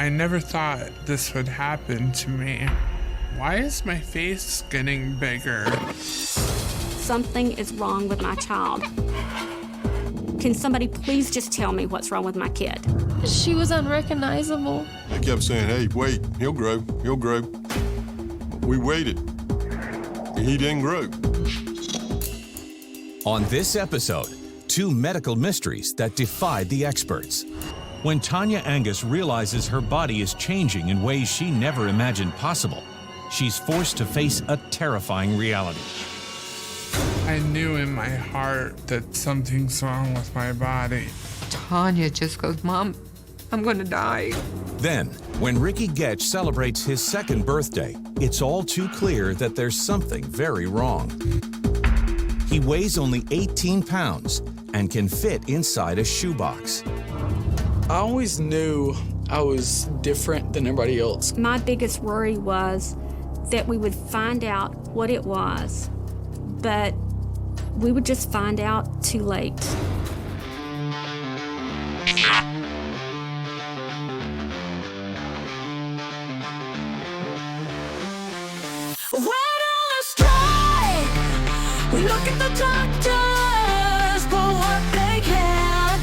I never thought this would happen to me. Why is my face getting bigger? Something is wrong with my child. Can somebody please just tell me what's wrong with my kid? She was unrecognizable. They kept saying, hey, wait, he'll grow, he'll grow. We waited, and he didn't grow. On this episode, two medical mysteries that defied the experts. When Tanya Angus realizes her body is changing in ways she never imagined possible, she's forced to face a terrifying reality. I knew in my heart that something's wrong with my body. Tanya just goes, Mom, I'm gonna die. Then, when Ricky Getch celebrates his second birthday, it's all too clear that there's something very wrong. He weighs only 18 pounds and can fit inside a shoebox. I always knew I was different than everybody else. My biggest worry was that we would find out what it was, but we would just find out too late. We look at the doctors for what they can't.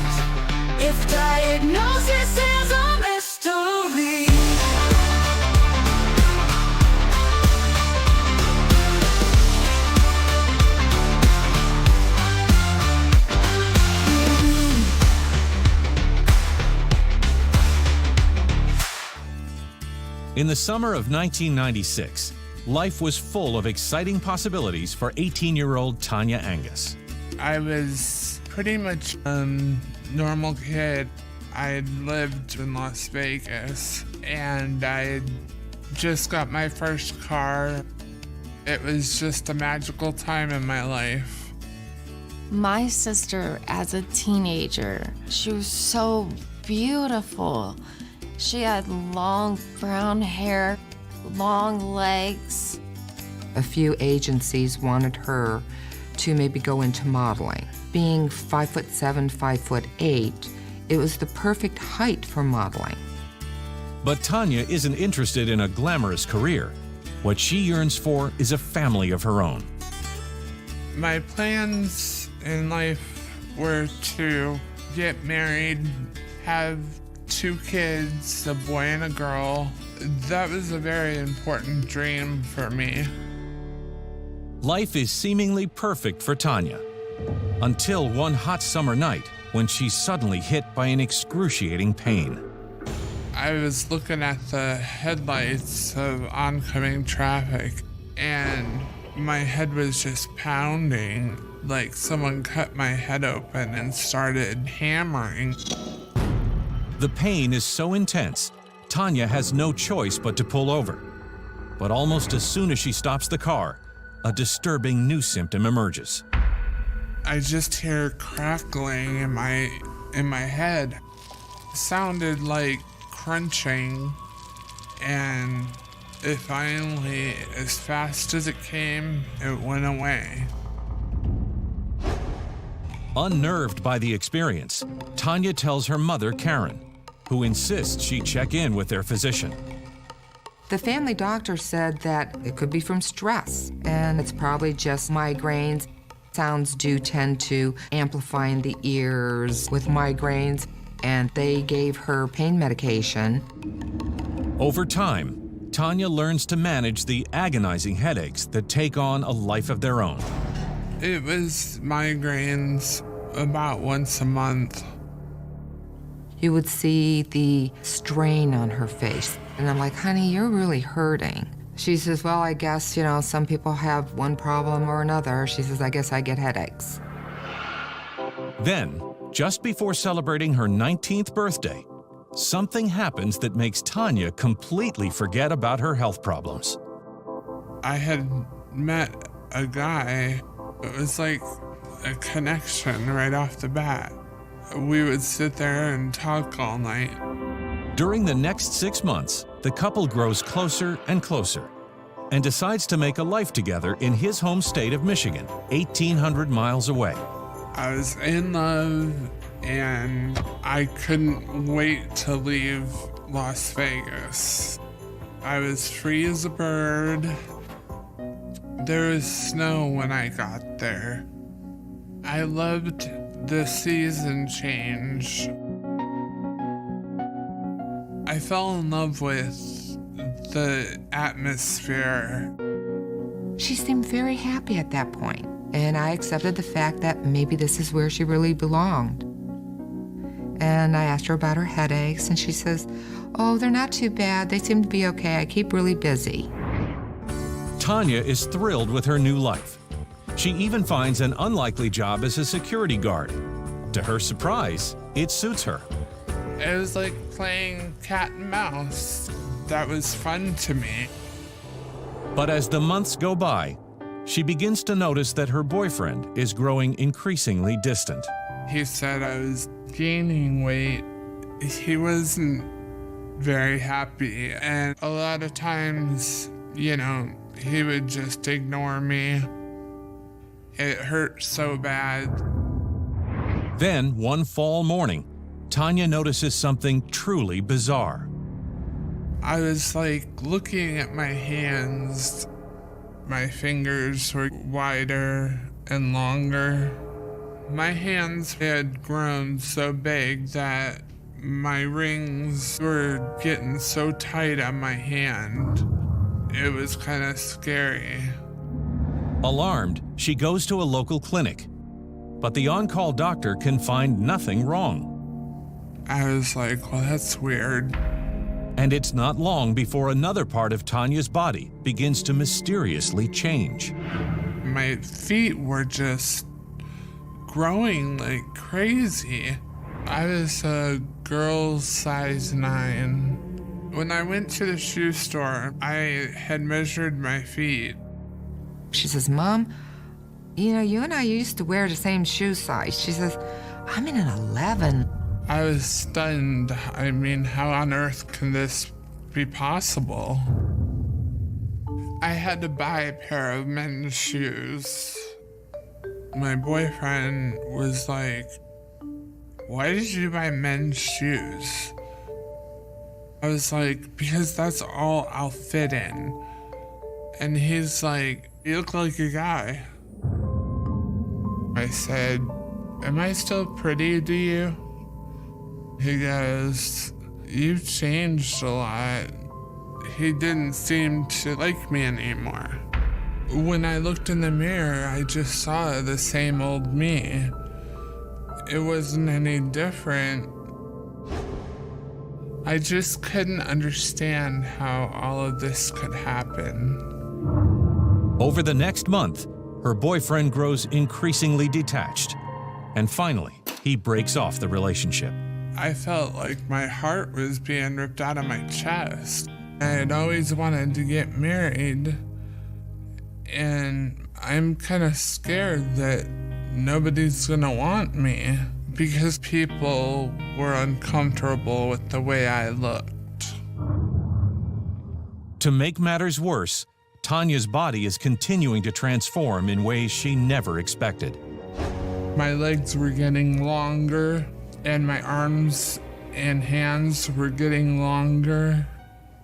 If diagnosis is a mystery. In the summer of 1996, life was full of exciting possibilities for 18-year-old Tanya Angus. I was pretty much a normal kid. I had lived in Las Vegas, and I had just got my first car. It was just a magical time in my life. My sister, as a teenager, she was so beautiful. She had long brown hair, long legs. A few agencies wanted her to maybe go into modeling. Being 5'7", 5'8", it was the perfect height for modeling. But Tanya isn't interested in a glamorous career. What she yearns for is a family of her own. My plans in life were to get married, have 2 kids, a boy and a girl. That was a very important dream for me. Life is seemingly perfect for Tanya, until one hot summer night when she's suddenly hit by an excruciating pain. I was looking at the headlights of oncoming traffic, and my head was just pounding, like someone cut my head open and started hammering. The pain is so intense, Tanya has no choice but to pull over. But almost as soon as she stops the car, a disturbing new symptom emerges. I just hear crackling in my head. It sounded like crunching, and it finally, as fast as it came, it went away. Unnerved by the experience, Tanya tells her mother, Karen, who insists she check in with their physician. The family doctor said that it could be from stress, and it's probably just migraines. Sounds do tend to amplify in the ears with migraines, and they gave her pain medication. Over time, Tanya learns to manage the agonizing headaches that take on a life of their own. It was migraines about once a month. You would see the strain on her face. And I'm like, honey, you're really hurting. She says, well, I guess, some people have one problem or another. She says, I guess I get headaches. Then, just before celebrating her 19th birthday, something happens that makes Tanya completely forget about her health problems. I had met a guy. It was like a connection right off the bat. We would sit there and talk all night. During the next 6 months, the couple grows closer and closer and decides to make a life together in his home state of Michigan, 1,800 miles away. I was in love, and I couldn't wait to leave Las Vegas. I was free as a bird. There was snow when I got there. I loved the season change. I fell in love with the atmosphere. She seemed very happy at that point, and I accepted the fact that maybe this is where she really belonged. And I asked her about her headaches, and she says, "Oh, they're not too bad. They seem to be okay. I keep really busy." Tanya is thrilled with her new life. She even finds an unlikely job as a security guard. To her surprise, it suits her. It was like playing cat and mouse. That was fun to me. But as the months go by, she begins to notice that her boyfriend is growing increasingly distant. He said I was gaining weight. He wasn't very happy, and a lot of times, he would just ignore me. It hurt so bad. Then, one fall morning, Tanya notices something truly bizarre. I was looking at my hands. My fingers were wider and longer. My hands had grown so big that my rings were getting so tight on my hand. It was kind of scary. Alarmed, she goes to a local clinic, but the on-call doctor can find nothing wrong. I was like, well, that's weird. And it's not long before another part of Tanya's body begins to mysteriously change. My feet were just growing like crazy. I was a girl size 9. When I went to the shoe store, I had measured my feet. She says, "Mom, you and I used to wear the same shoe size." She says, "I'm in an 11. I was stunned. I mean, how on earth can this be possible? I had to buy a pair of men's shoes. My boyfriend was like, "Why did you buy men's shoes?" I was like, "Because that's all I'll fit in." And he's like, "You look like a guy." I said, "Am I still pretty to you?" He goes, "You've changed a lot." He didn't seem to like me anymore. When I looked in the mirror, I just saw the same old me. It wasn't any different. I just couldn't understand how all of this could happen. Over the next month, her boyfriend grows increasingly detached, and finally, he breaks off the relationship. I felt like my heart was being ripped out of my chest. I had always wanted to get married, and I'm kind of scared that nobody's gonna want me because people were uncomfortable with the way I looked. To make matters worse, Tanya's body is continuing to transform in ways she never expected. My legs were getting longer, and my arms and hands were getting longer.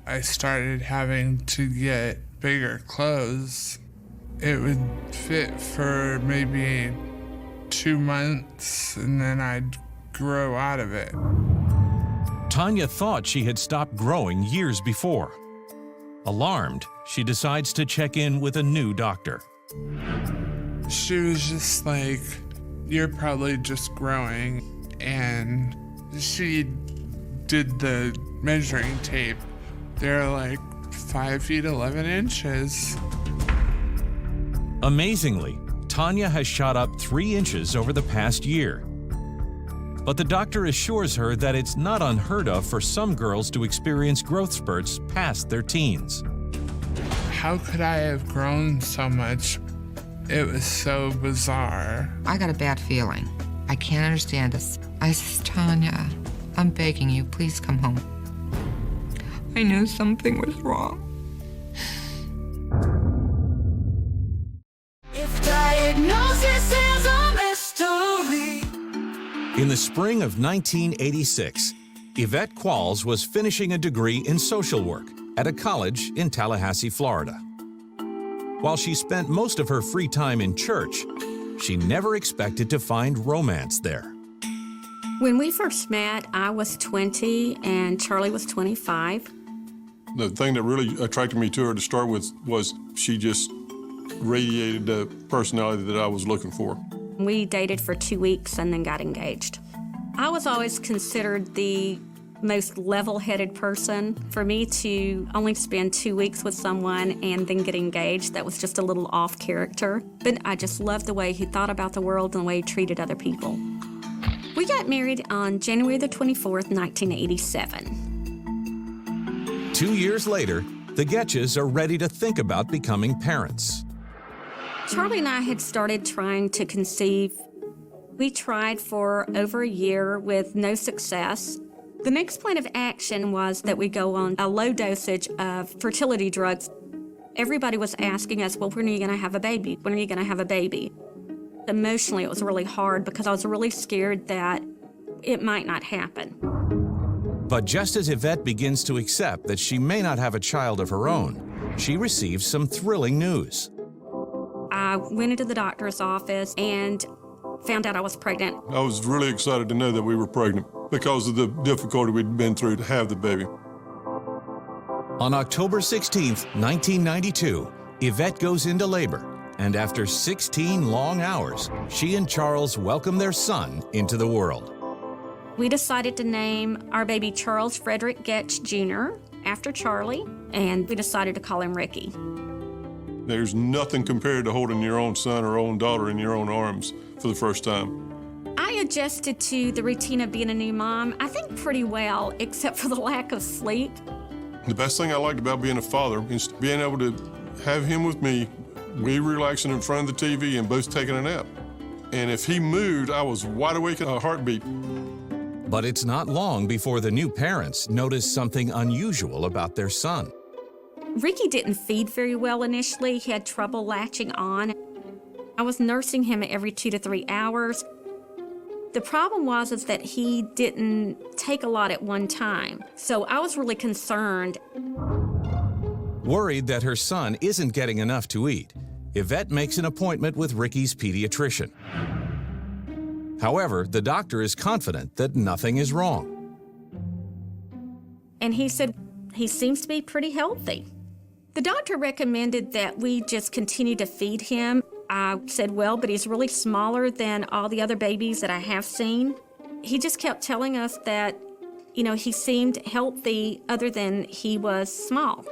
I started having to get bigger clothes. It would fit for maybe 2 months, and then I'd grow out of it. Tanya thought she had stopped growing years before. Alarmed, she decides to check in with a new doctor. She was just like, "You're probably just growing." And she did the measuring tape. They're like 5 feet 11 inches. Amazingly, Tanya has shot up 3 inches over the past year. But the doctor assures her that it's not unheard of for some girls to experience growth spurts past their teens. How could I have grown so much? It was so bizarre. I got a bad feeling. I can't understand this. I says, "Tanya, I'm begging you, please come home." I knew something was wrong. If diagnosis is a mystery, In the spring of 1986, Yvette Qualls was finishing a degree in social work at a college in Tallahassee, Florida. While she spent most of her free time in church, she never expected to find romance there. When we first met, I was 20 and Charlie was 25. The thing that really attracted me to her to start with was she just radiated the personality that I was looking for. We dated for 2 weeks and then got engaged. I was always considered the most level-headed person. For me to only spend 2 weeks with someone and then get engaged, that was just a little off character. But I just loved the way he thought about the world and the way he treated other people. We got married on January the 24th, 1987. 2 years later, the Getches are ready to think about becoming parents. Charlie and I had started trying to conceive. We tried for over a year with no success. The next plan of action was that we go on a low dosage of fertility drugs. Everybody was asking us, well, when are you going to have a baby? When are you going to have a baby? Emotionally, it was really hard because I was really scared that it might not happen. But just as Yvette begins to accept that she may not have a child of her own, she receives some thrilling news. I went into the doctor's office and found out I was pregnant. I was really excited to know that we were pregnant because of the difficulty we'd been through to have the baby. On October 16th, 1992, Yvette goes into labor, and after 16 long hours, she and Charles welcome their son into the world. We decided to name our baby Charles Frederick Getch Jr. after Charlie, and we decided to call him Ricky. There's nothing compared to holding your own son or own daughter in your own arms for the first time. I adjusted to the routine of being a new mom, I think pretty well, except for the lack of sleep. The best thing I liked about being a father is being able to have him with me, we relaxing in front of the TV and both taking a nap. And if he moved, I was wide awake in a heartbeat. But it's not long before the new parents notice something unusual about their son. Ricky didn't feed very well initially. He had trouble latching on. I was nursing him every 2 to 3 hours. The problem was that he didn't take a lot at one time. So I was really concerned. Worried that her son isn't getting enough to eat, Yvette makes an appointment with Ricky's pediatrician. However, the doctor is confident that nothing is wrong. And he said, he seems to be pretty healthy. The doctor recommended that we just continue to feed him. I said, well, but he's really smaller than all the other babies that I have seen. He just kept telling us that, you know, he seemed healthy other than he was small.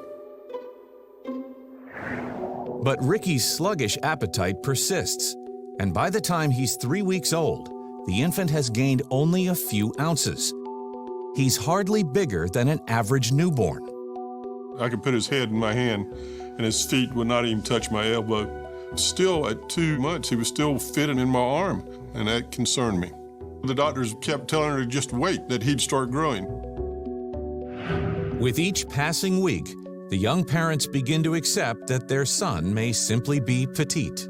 But Ricky's sluggish appetite persists, and by the time he's 3 weeks old, the infant has gained only a few ounces. He's hardly bigger than an average newborn. I could put his head in my hand and his feet would not even touch my elbow. Still, at 2 months, he was still fitting in my arm, and that concerned me. The doctors kept telling her to just wait, that he'd start growing. With each passing week, the young parents begin to accept that their son may simply be petite.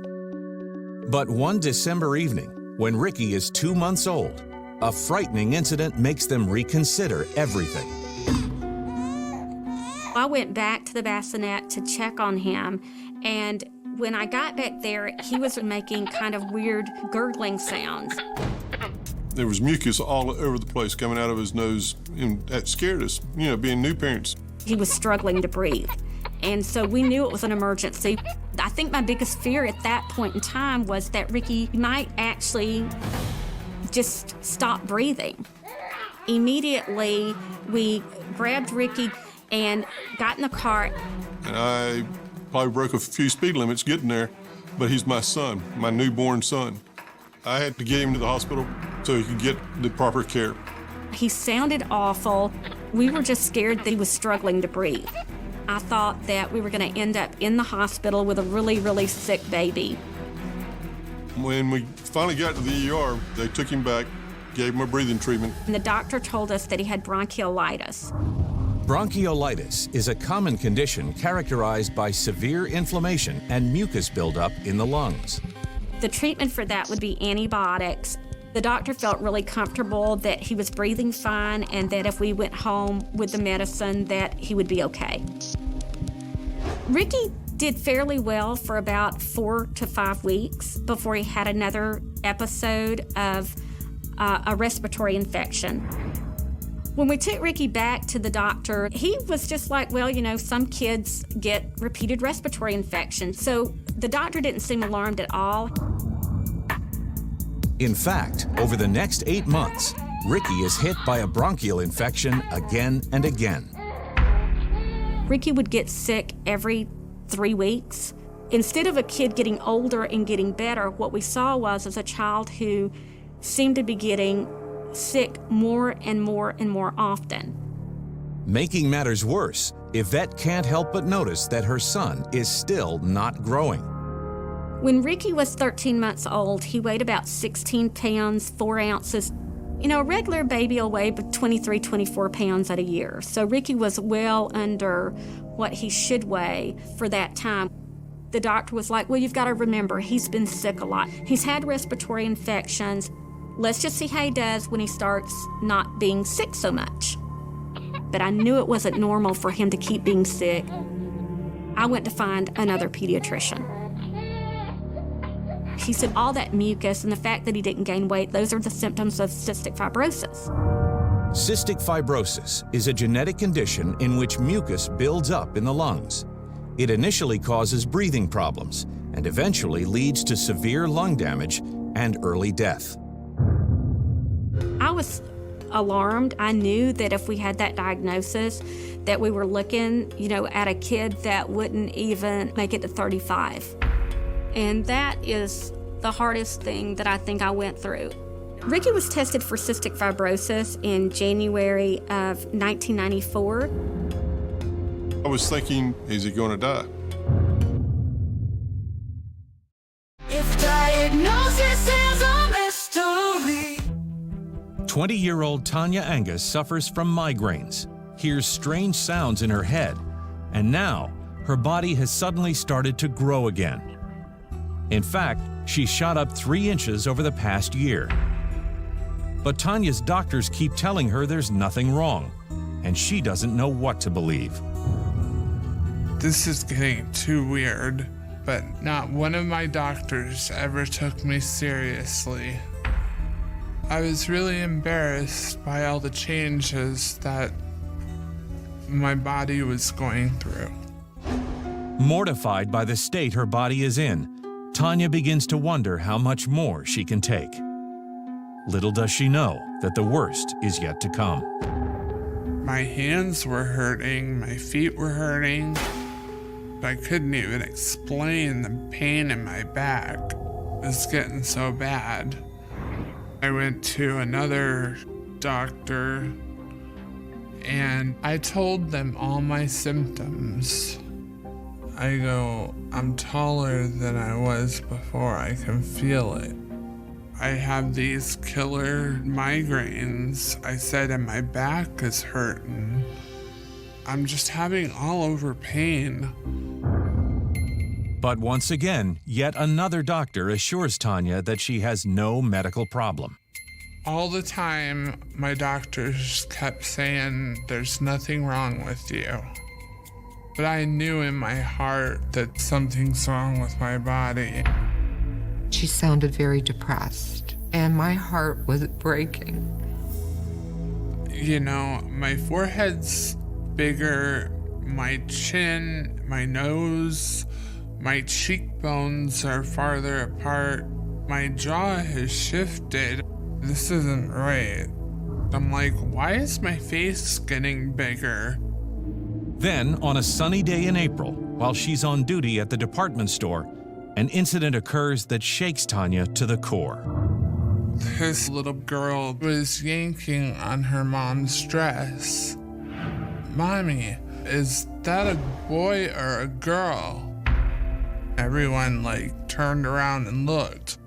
But one December evening, when Ricky is 2 months old, a frightening incident makes them reconsider everything. I went back to the bassinet to check on him, and when I got back there, he was making kind of weird gurgling sounds. There was mucus all over the place coming out of his nose, and that scared us, you know, being new parents. He was struggling to breathe, and so we knew it was an emergency. I think my biggest fear at that point in time was that Ricky might actually just stop breathing. Immediately, we grabbed Ricky and got in the car. And I probably broke a few speed limits getting there, but he's my son, my newborn son. I had to get him to the hospital so he could get the proper care. He sounded awful. We were just scared that he was struggling to breathe. I thought that we were going to end up in the hospital with a really, really sick baby. When we finally got to the ER, they took him back, gave him a breathing treatment. And the doctor told us that he had bronchiolitis. Bronchiolitis is a common condition characterized by severe inflammation and mucus buildup in the lungs. The treatment for that would be antibiotics. The doctor felt really comfortable that he was breathing fine and that if we went home with the medicine that he would be okay. Ricky did fairly well for about 4 to 5 weeks before he had another episode of a respiratory infection. When we took Ricky back to the doctor, he was just like, well, you know, some kids get repeated respiratory infections. So the doctor didn't seem alarmed at all. In fact, over the next 8 months, Ricky is hit by a bronchial infection again and again. Ricky would get sick every 3 weeks. Instead of a kid getting older and getting better, what we saw was a child who seemed to be getting sick more and more and more often. Making matters worse, Yvette can't help but notice that her son is still not growing. When Ricky was 13 months old, he weighed about 16 pounds, 4 ounces. You know, a regular baby will weigh 23, 24 pounds at a year. So Ricky was well under what he should weigh for that time. The doctor was like, well, you've got to remember, he's been sick a lot. He's had respiratory infections. Let's just see how he does when he starts not being sick so much. But I knew it wasn't normal for him to keep being sick. I went to find another pediatrician. He said all that mucus and the fact that he didn't gain weight, those are the symptoms of cystic fibrosis. Cystic fibrosis is a genetic condition in which mucus builds up in the lungs. It initially causes breathing problems and eventually leads to severe lung damage and early death. I was alarmed. I knew that if we had that diagnosis, that we were looking, you know, at a kid that wouldn't even make it to 35. And that is the hardest thing that I think I went through. Ricky was tested for cystic fibrosis in January of 1994. I was thinking, is he going to die? If diagnosis is a mystery. 20-year-old Tanya Angus suffers from migraines, hears strange sounds in her head, and now her body has suddenly started to grow again. In fact, she shot up 3 inches over the past year. But Tanya's doctors keep telling her there's nothing wrong, and she doesn't know what to believe. This is getting too weird, but not one of my doctors ever took me seriously. I was really embarrassed by all the changes that my body was going through. Mortified by the state her body is in, Tanya begins to wonder how much more she can take. Little does she know that the worst is yet to come. My hands were hurting, my feet were hurting. I couldn't even explain the pain in my back. It was getting so bad. I went to another doctor and I told them all my symptoms. I go, I'm taller than I was before, I can feel it. I have these killer migraines. I said, and my back is hurting. I'm just having all over pain. But once again, yet another doctor assures Tanya that she has no medical problem. All the time, my doctors kept saying, there's nothing wrong with you. But I knew in my heart that something's wrong with my body. She sounded very depressed, and my heart was breaking. You know, my forehead's bigger, my chin, my nose, my cheekbones are farther apart. My jaw has shifted. This isn't right. I'm like, why is my face getting bigger? Then, on a sunny day in April, while she's on duty at the department store, an incident occurs that shakes Tanya to the core. This little girl was yanking on her mom's dress. Mommy, is that a boy or a girl? Everyone turned around and looked.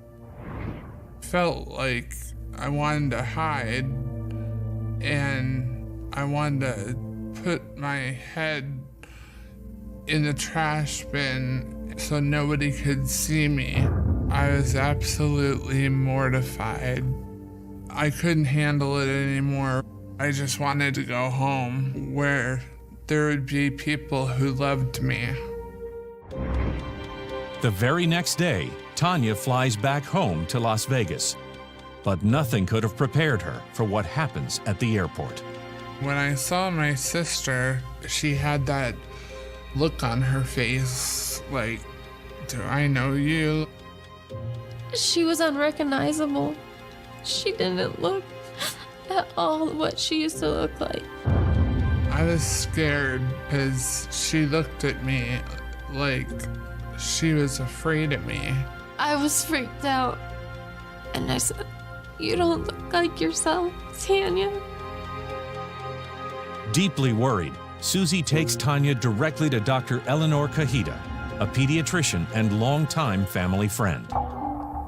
Felt like I wanted to hide and I wanted to put my head in the trash bin so nobody could see me. I was absolutely mortified. I couldn't handle it anymore. I just wanted to go home where there would be people who loved me. The very next day, Tanya flies back home to Las Vegas. But nothing could have prepared her for what happens at the airport. When I saw my sister, she had that look on her face like, do I know you? She was unrecognizable. She didn't look at all what she used to look like. I was scared because she looked at me like she was afraid of me. I was freaked out. And I said, "You don't look like yourself, Tanya." Deeply worried, Susie takes Tanya directly to Dr. Eleanor Cajita, a pediatrician and longtime family friend.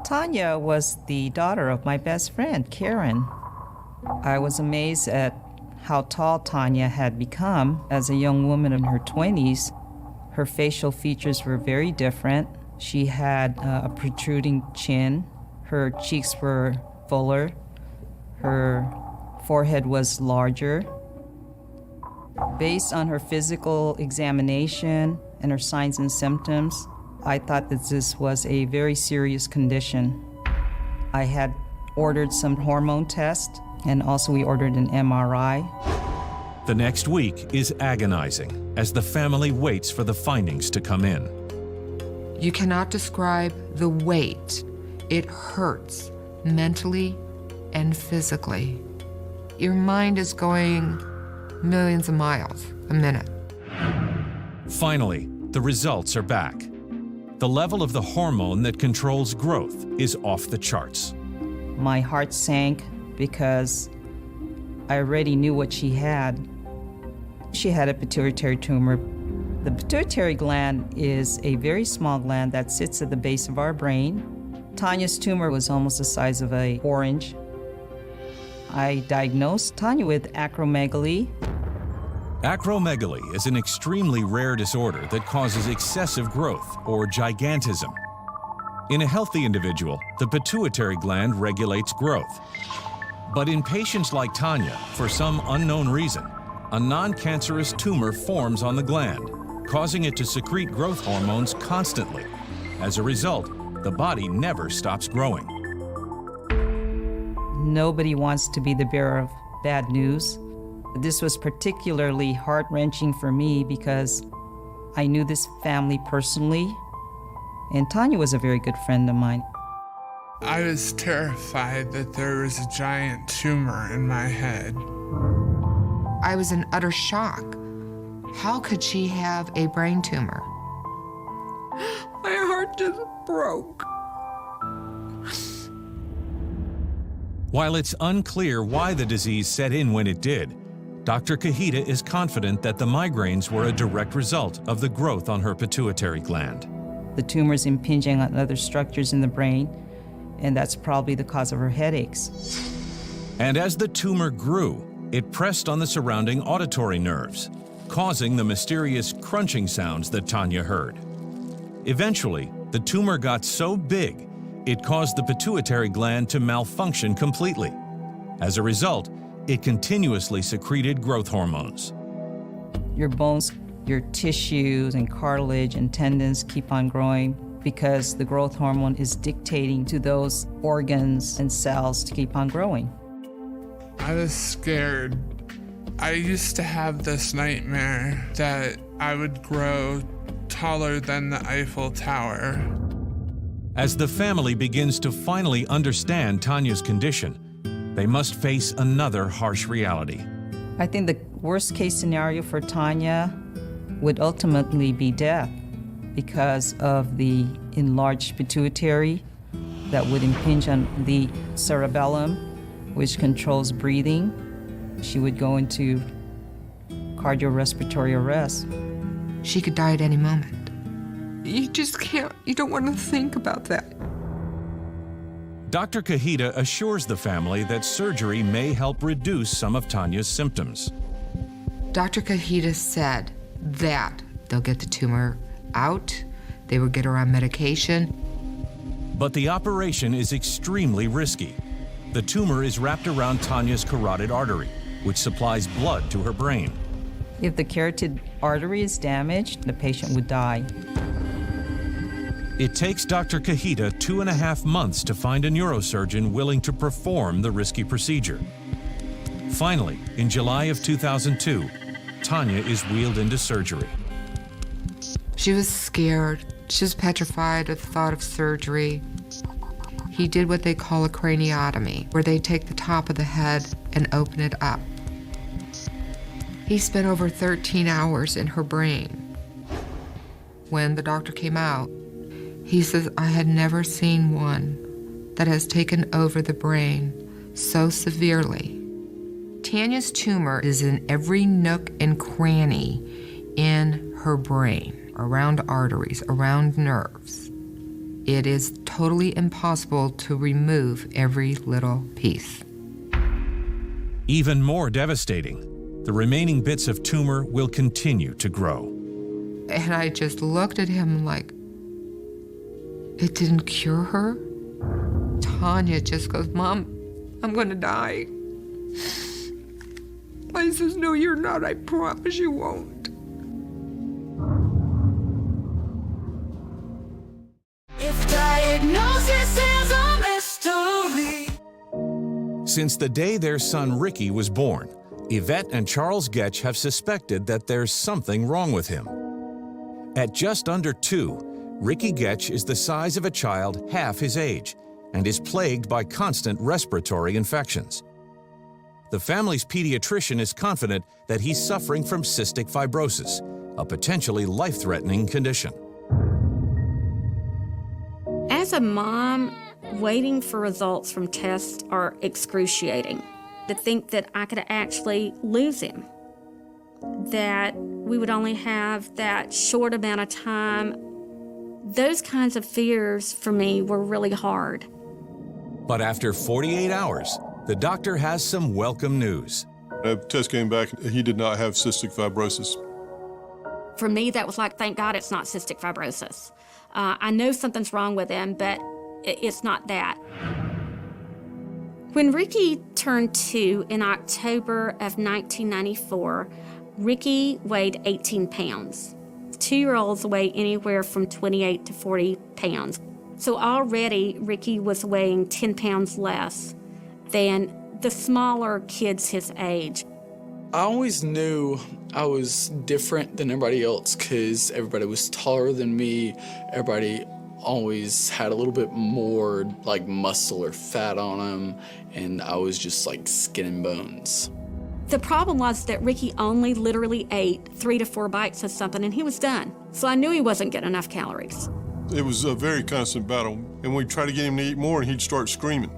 Tanya was the daughter of my best friend, Karen. I was amazed at how tall Tanya had become as a young woman in her 20s. Her facial features were very different. She had a protruding chin. Her cheeks were fuller. Her forehead was larger. Based on her physical examination and her signs and symptoms, I thought that this was a very serious condition. I had ordered some hormone tests, and also we ordered an MRI. The next week is agonizing as the family waits for the findings to come in. You cannot describe the weight. It hurts mentally and physically. Your mind is going millions of miles a minute. Finally, the results are back. The level of the hormone that controls growth is off the charts. My heart sank because I already knew what she had. She had a pituitary tumor. The pituitary gland is a very small gland that sits at the base of our brain. Tanya's tumor was almost the size of an orange. I diagnosed Tanya with acromegaly. Acromegaly is an extremely rare disorder that causes excessive growth or gigantism. In a healthy individual, the pituitary gland regulates growth. But in patients like Tanya, for some unknown reason, a non-cancerous tumor forms on the gland, causing it to secrete growth hormones constantly. As a result, the body never stops growing. Nobody wants to be the bearer of bad news. This was particularly heart-wrenching for me because I knew this family personally, and Tanya was a very good friend of mine. I was terrified that there was a giant tumor in my head. I was in utter shock. How could she have a brain tumor? My heart just broke. While it's unclear why the disease set in when it did, Dr. Cajita is confident that the migraines were a direct result of the growth on her pituitary gland. The tumor's impinging on other structures in the brain, and that's probably the cause of her headaches. And as the tumor grew, it pressed on the surrounding auditory nerves, causing the mysterious crunching sounds that Tanya heard. Eventually, the tumor got so big, it caused the pituitary gland to malfunction completely. As a result, it continuously secreted growth hormones. Your bones, your tissues and cartilage and tendons keep on growing because the growth hormone is dictating to those organs and cells to keep on growing. I was scared. I used to have this nightmare that I would grow taller than the Eiffel Tower. As the family begins to finally understand Tanya's condition, they must face another harsh reality. I think the worst case scenario for Tanya would ultimately be death because of the enlarged pituitary that would impinge on the cerebellum, which controls breathing. She would go into cardiorespiratory arrest. She could die at any moment. You just can't, you don't want to think about that. Dr. Cajita assures the family that surgery may help reduce some of Tanya's symptoms. Dr. Cajita said that they'll get the tumor out, they will get her on medication. But the operation is extremely risky. The tumor is wrapped around Tanya's carotid artery, which supplies blood to her brain. If the carotid artery is damaged, the patient would die. It takes Dr. Kahita 2.5 months to find a neurosurgeon willing to perform the risky procedure. Finally, in July of 2002, Tanya is wheeled into surgery. She was scared. She was petrified at the thought of surgery. He did what they call a craniotomy, where they take the top of the head and open it up. He spent over 13 hours in her brain. When the doctor came out, he says, "I had never seen one that has taken over the brain so severely." Tanya's tumor is in every nook and cranny in her brain, around arteries, around nerves. It is totally impossible to remove every little piece. Even more devastating, the remaining bits of tumor will continue to grow. And I just looked at him like, it didn't cure her? Tanya just goes, "Mom, I'm gonna die." I says, "No, you're not. I promise you won't." If diagnosis is a mystery. Since the day their son Ricky was born, Yvette and Charles Getch have suspected that there's something wrong with him. At just under 2, Ricky Getch is the size of a child half his age and is plagued by constant respiratory infections. The family's pediatrician is confident that he's suffering from cystic fibrosis, a potentially life-threatening condition. As a mom, waiting for results from tests are excruciating. To think that I could actually lose him, that we would only have that short amount of time, those kinds of fears for me were really hard. But after 48 hours, the doctor has some welcome news. The test came back, he did not have cystic fibrosis. For me, that was like, thank God it's not cystic fibrosis. I know something's wrong with him, but it's not that. When Ricky turned 2 in October of 1994, Ricky weighed 18 pounds. 2-year-olds weigh anywhere from 28 to 40 pounds. So already Ricky was weighing 10 pounds less than the smaller kids his age. I always knew I was different than everybody else because everybody was taller than me. Everybody always had a little bit more like muscle or fat on them, and I was just like skin and bones. The problem was that Ricky only literally ate 3 to 4 bites of something and he was done. So I knew he wasn't getting enough calories. It was a very constant battle, and we'd try to get him to eat more and he'd start screaming.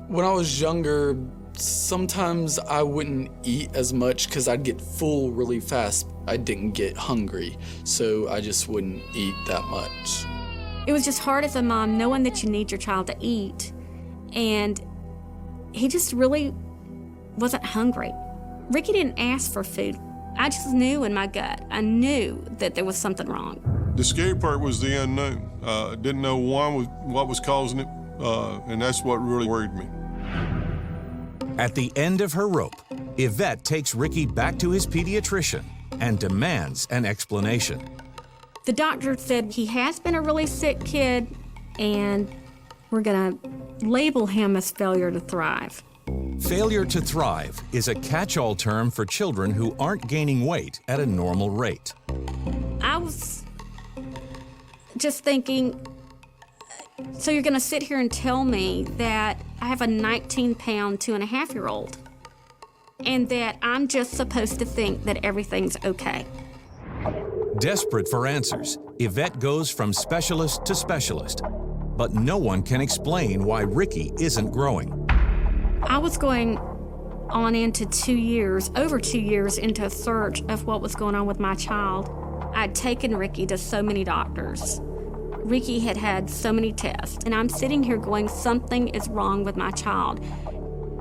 When I was younger, sometimes I wouldn't eat as much because I'd get full really fast. I didn't get hungry, so I just wouldn't eat that much. It was just hard as a mom knowing that you need your child to eat, and he just really wasn't hungry. Ricky didn't ask for food. I just knew in my gut. I knew that there was something wrong. The scary part was the unknown. Didn't know what was causing it, and that's what really worried me. At the end of her rope, Yvette takes Ricky back to his pediatrician and demands an explanation. The doctor said he has been a really sick kid, and we're gonna label him as failure to thrive. Failure to thrive is a catch-all term for children who aren't gaining weight at a normal rate. I was just thinking, so you're gonna sit here and tell me that I have a 19-pound, 2.5-year-old, and that I'm just supposed to think that everything's okay. Desperate for answers, Yvette goes from specialist to specialist, but no one can explain why Ricky isn't growing. I was going on into 2 years, over 2 years, into a search of what was going on with my child. I'd taken Ricky to so many doctors. Ricky had had so many tests, and I'm sitting here going, something is wrong with my child.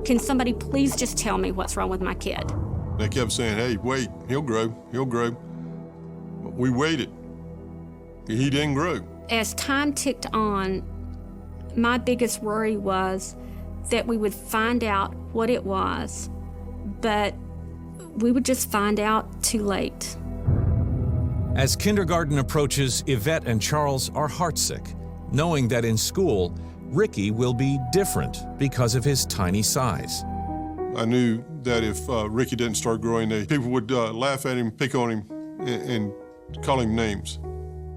Can somebody please just tell me what's wrong with my kid? They kept saying, "Hey, wait, he'll grow, he'll grow." We waited. He didn't grow. As time ticked on, my biggest worry was that we would find out what it was, but we would just find out too late. As kindergarten approaches, Yvette and Charles are heartsick, knowing that in school, Ricky will be different because of his tiny size. I knew that if Ricky didn't start growing, people would laugh at him, pick on him, and call him names.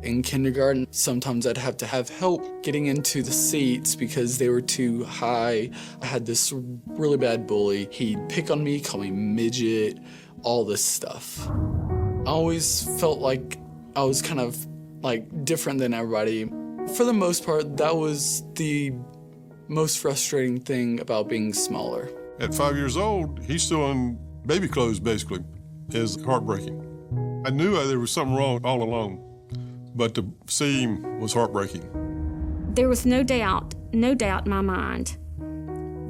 In kindergarten, sometimes I'd have to have help getting into the seats because they were too high. I had this really bad bully. He'd pick on me, call me midget, all this stuff. I always felt like I was kind of like different than everybody. For the most part, that was the most frustrating thing about being smaller. At 5 years old, he's still in baby clothes, basically. It's heartbreaking. I knew there was something wrong all along, but to see him was heartbreaking. There was no doubt in my mind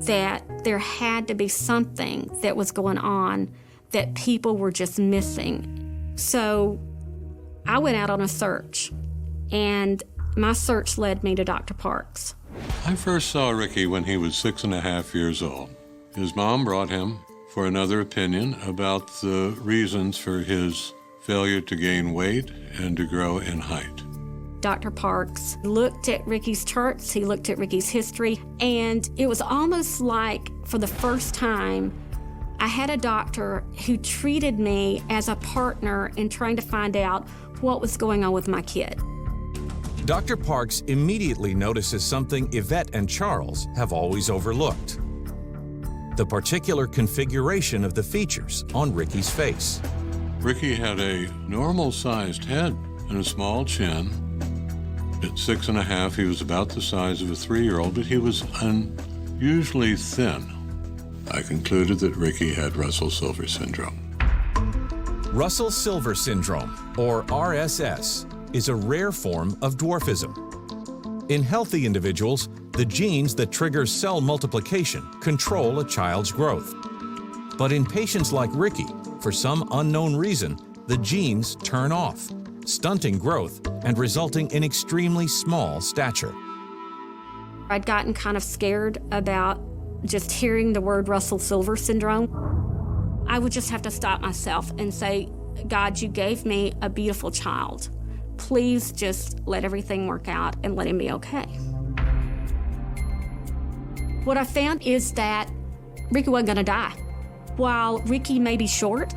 that there had to be something that was going on that people were just missing. So I went out on a search, and my search led me to Dr. Parks. I first saw Ricky when he was 6.5 years old. His mom brought him for another opinion about the reasons for his failure to gain weight and to grow in height. Dr. Parks looked at Ricky's charts, he looked at Ricky's history, and it was almost like for the first time, I had a doctor who treated me as a partner in trying to find out what was going on with my kid. Dr. Parks immediately notices something Yvette and Charles have always overlooked: the particular configuration of the features on Ricky's face. Ricky had a normal-sized head and a small chin. At 6.5, he was about the size of a 3-year-old, but he was unusually thin. I concluded that Ricky had Russell-Silver syndrome. Russell-Silver syndrome, or RSS, is a rare form of dwarfism. In healthy individuals, the genes that trigger cell multiplication control a child's growth. But in patients like Ricky, for some unknown reason, the genes turn off, stunting growth and resulting in extremely small stature. I'd gotten kind of scared about just hearing the word Russell-Silver syndrome. I would just have to stop myself and say, God, you gave me a beautiful child. Please just let everything work out and let him be okay. What I found is that Ricky wasn't gonna die. While Ricky may be short,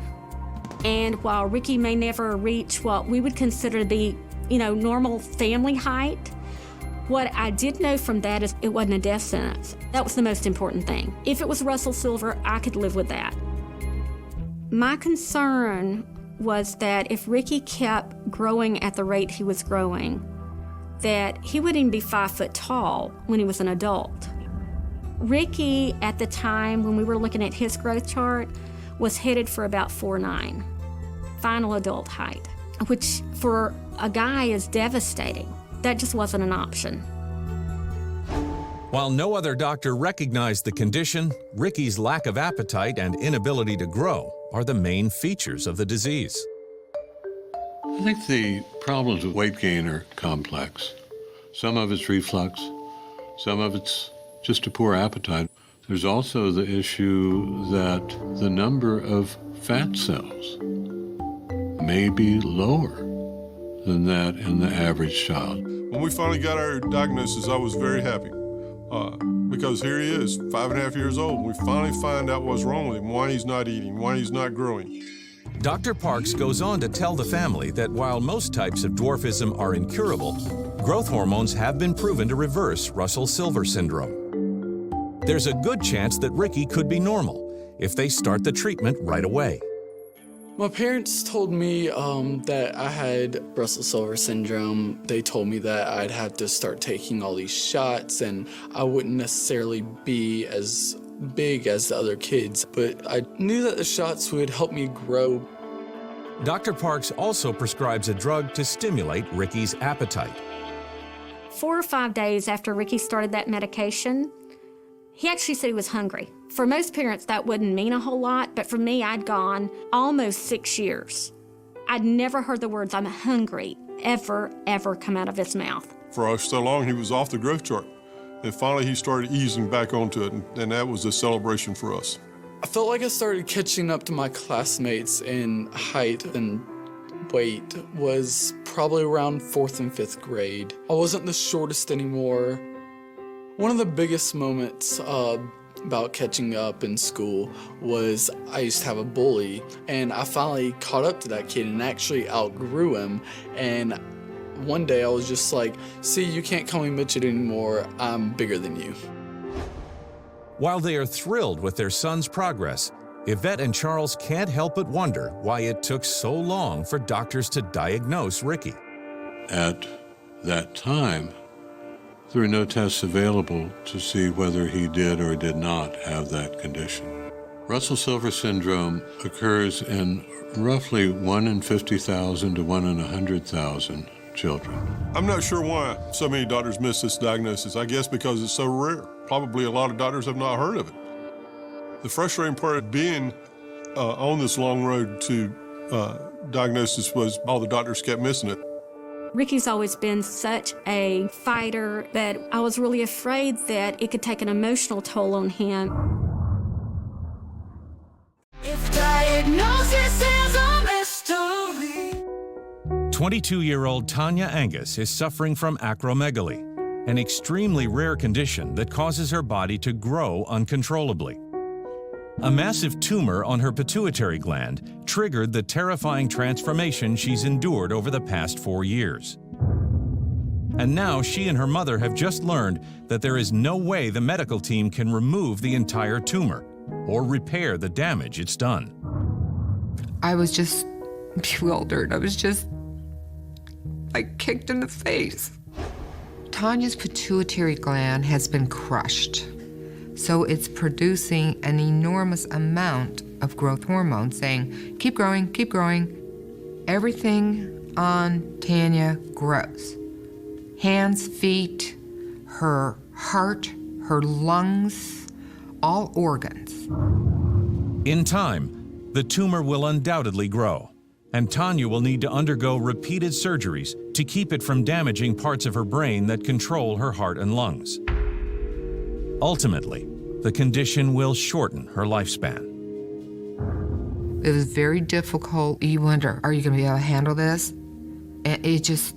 and while Ricky may never reach what we would consider to be, normal family height, what I did know from that is it wasn't a death sentence. That was the most important thing. If it was Russell-Silver, I could live with that. My concern was that if Ricky kept growing at the rate he was growing, that he wouldn't even be 5 foot tall when he was an adult. Ricky, at the time when we were looking at his growth chart, was headed for about 4'9", final adult height, which for a guy is devastating. That just wasn't an option. While no other doctor recognized the condition, Ricky's lack of appetite and inability to grow are the main features of the disease. I think the problems with weight gain are complex. Some of it's reflux, some of it's just a poor appetite. There's also the issue that the number of fat cells may be lower than that in the average child. When we finally got our diagnosis, I was very happy because here he is, 5.5 years old. We finally find out what's wrong with him, why he's not eating, why he's not growing. Dr. Parks goes on to tell the family that while most types of dwarfism are incurable, growth hormones have been proven to reverse Russell-Silver syndrome. There's a good chance that Ricky could be normal if they start the treatment right away. My parents told me that I had Russell-Silver syndrome. They told me that I'd have to start taking all these shots and I wouldn't necessarily be as big as the other kids, but I knew that the shots would help me grow. Dr. Parks also prescribes a drug to stimulate Ricky's appetite. 4 or 5 days after Ricky started that medication, he actually said he was hungry. For most parents, that wouldn't mean a whole lot, but for me, I'd gone almost 6 years. I'd never heard the words, "I'm hungry," ever come out of his mouth. For so long, he was off the growth chart. And finally, he started easing back onto it, and that was a celebration for us. I felt like I started catching up to my classmates in height and weight was probably around 4th and 5th grade. I wasn't the shortest anymore. One of the biggest moments about catching up in school was I used to have a bully, and I finally caught up to that kid and actually outgrew him. And one day I was just like, see, you can't call me midget anymore, I'm bigger than you. While they are thrilled with their son's progress, Yvette and Charles can't help but wonder why it took so long for doctors to diagnose Ricky. At that time, there were no tests available to see whether he did or did not have that condition. Russell-Silver syndrome occurs in roughly 1 in 50,000 to 1 in 100,000 children. I'm not sure why so many doctors miss this diagnosis. I guess because it's so rare. Probably a lot of doctors have not heard of it. The frustrating part of being on this long road to diagnosis was all the doctors kept missing it. Ricky's always been such a fighter that I was really afraid that it could take an emotional toll on him. If diagnosis is a mystery. 22-year-old Tanya Angus is suffering from acromegaly, an extremely rare condition that causes her body to grow uncontrollably. A massive tumor on her pituitary gland triggered the terrifying transformation she's endured over the past 4 years. And now she and her mother have just learned that there is no way the medical team can remove the entire tumor or repair the damage it's done. I was just bewildered. I was just like kicked in the face. Tanya's pituitary gland has been crushed. So it's producing an enormous amount of growth hormone saying, keep growing, keep growing. Everything on Tanya grows. Hands, feet, her heart, her lungs, all organs. In time, the tumor will undoubtedly grow, and Tanya will need to undergo repeated surgeries to keep it from damaging parts of her brain that control her heart and lungs. Ultimately, the condition will shorten her lifespan. It was very difficult. You wonder, are you going to be able to handle this? And it just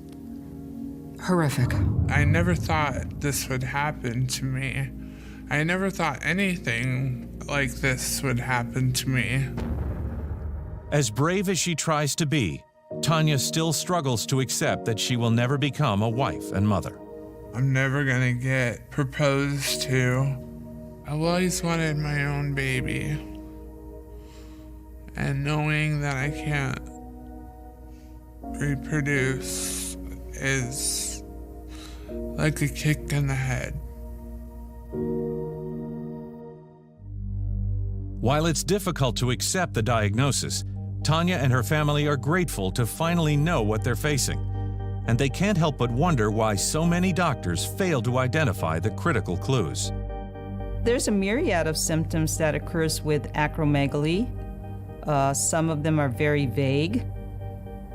horrific. I never thought this would happen to me. I never thought anything like this would happen to me. As brave as she tries to be, Tanya still struggles to accept that she will never become a wife and mother. I'm never gonna get proposed to. I've always wanted my own baby. And knowing that I can't reproduce is like a kick in the head. While it's difficult to accept the diagnosis, Tanya and her family are grateful to finally know what they're facing. And they can't help but wonder why so many doctors fail to identify the critical clues. There's a myriad of symptoms that occurs with acromegaly. Some of them are very vague.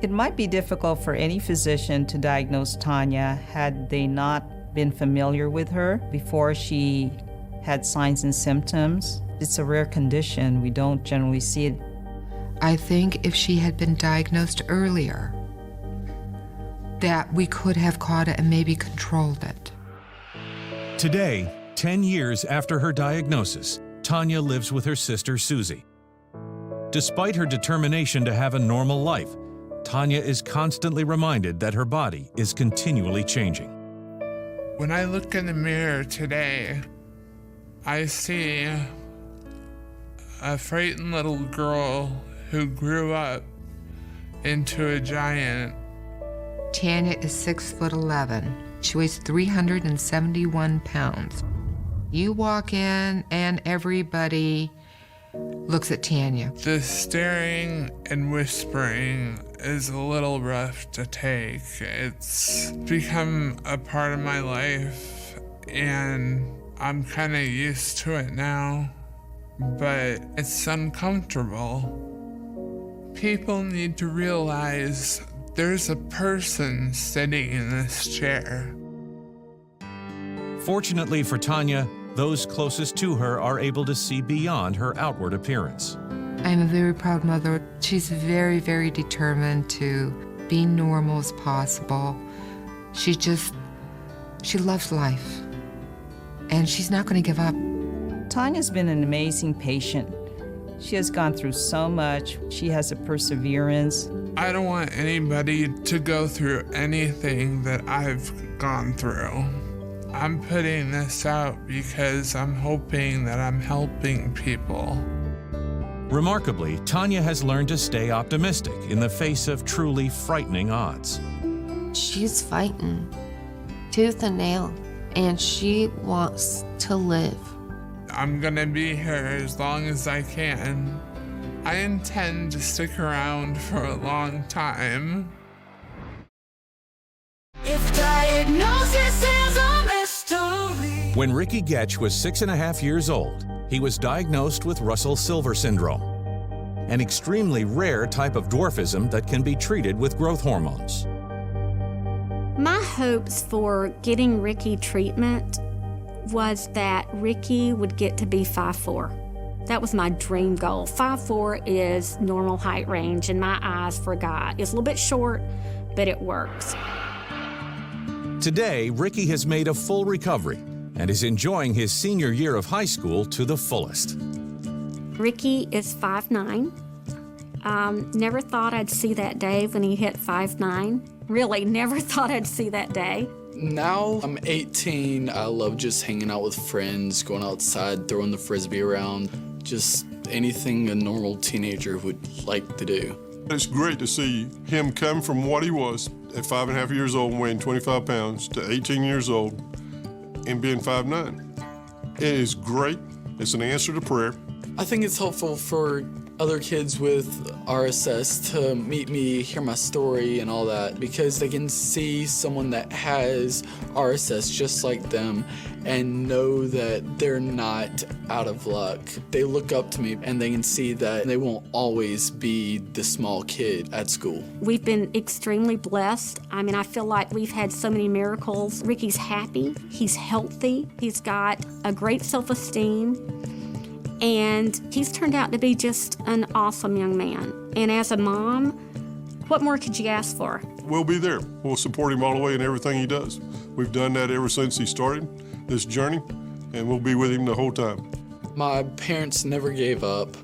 It might be difficult for any physician to diagnose Tanya had they not been familiar with her before she had signs and symptoms. It's a rare condition. We don't generally see it. I think if she had been diagnosed earlier, that we could have caught it and maybe controlled it. Today, 10 years after her diagnosis, Tanya lives with her sister Susie. Despite her determination to have a normal life, Tanya is constantly reminded that her body is continually changing. When I look in the mirror today, I see a frightened little girl who grew up into a giant. Tanya is 6'11". She weighs 371 pounds. You walk in and everybody looks at Tanya. The staring and whispering is a little rough to take. It's become a part of my life and I'm kind of used to it now, but it's uncomfortable. People need to realize there's a person sitting in this chair. Fortunately for Tanya, those closest to her are able to see beyond her outward appearance. I'm a very proud mother. She's very, very determined to be normal as possible. She loves life. And she's not going to give up. Tanya's been an amazing patient. She has gone through so much. She has a perseverance. I don't want anybody to go through anything that I've gone through. I'm putting this out because I'm hoping that I'm helping people. Remarkably, Tanya has learned to stay optimistic in the face of truly frightening odds. She's fighting tooth and nail, and she wants to live. I'm gonna be here as long as I can. I intend to stick around for a long time. If diagnosis is a mystery. When Ricky Getch was 6.5 years old, he was diagnosed with Russell Silver syndrome, an extremely rare type of dwarfism that can be treated with growth hormones. My hopes for getting Ricky treatment was that Ricky would get to be 5'4". That was my dream goal. 5'4" is normal height range in my eyes for a guy. It's a little bit short, but it works. Today, Ricky has made a full recovery and is enjoying his senior year of high school to the fullest. Ricky is 5'9". Never thought I'd see that day when he hit 5'9". Really, never thought I'd see that day. Now I'm 18. I love just hanging out with friends, going outside, throwing the frisbee around, just anything a normal teenager would like to do. It's great to see him come from what he was at 5.5 years old, weighing 25 pounds, to 18 years old and being 5'9". It is great. It's an answer to prayer. I think it's helpful for other kids with RSS to meet me, hear my story and all that, because they can see someone that has RSS just like them and know that they're not out of luck. They look up to me and they can see that they won't always be the small kid at school. We've been extremely blessed. I mean, I feel like we've had so many miracles. Ricky's happy, he's healthy, he's got a great self-esteem, and he's turned out to be just an awesome young man. And as a mom, what more could you ask for? We'll be there. We'll support him all the way in everything he does. We've done that ever since he started this journey, and we'll be with him the whole time. My parents never gave up.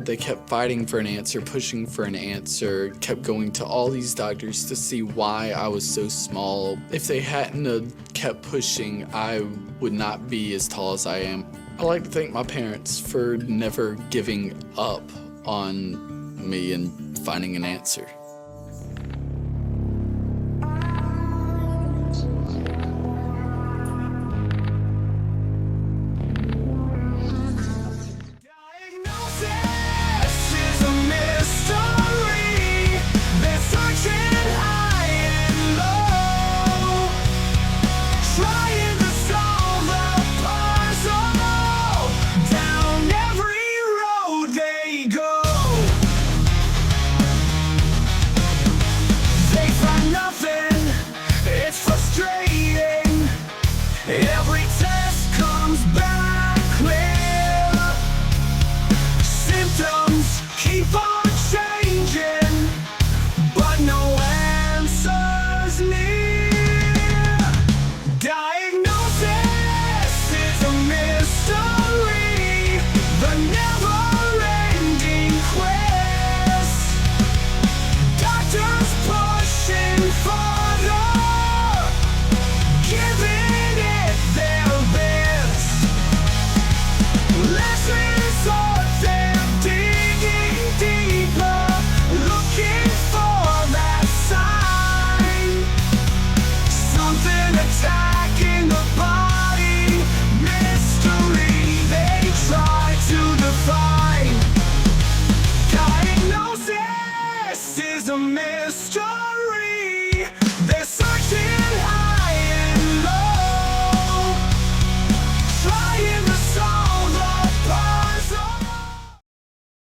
They kept fighting for an answer, pushing for an answer, kept going to all these doctors to see why I was so small. If they hadn't have kept pushing, I would not be as tall as I am. I like to thank my parents for never giving up on me and finding an answer.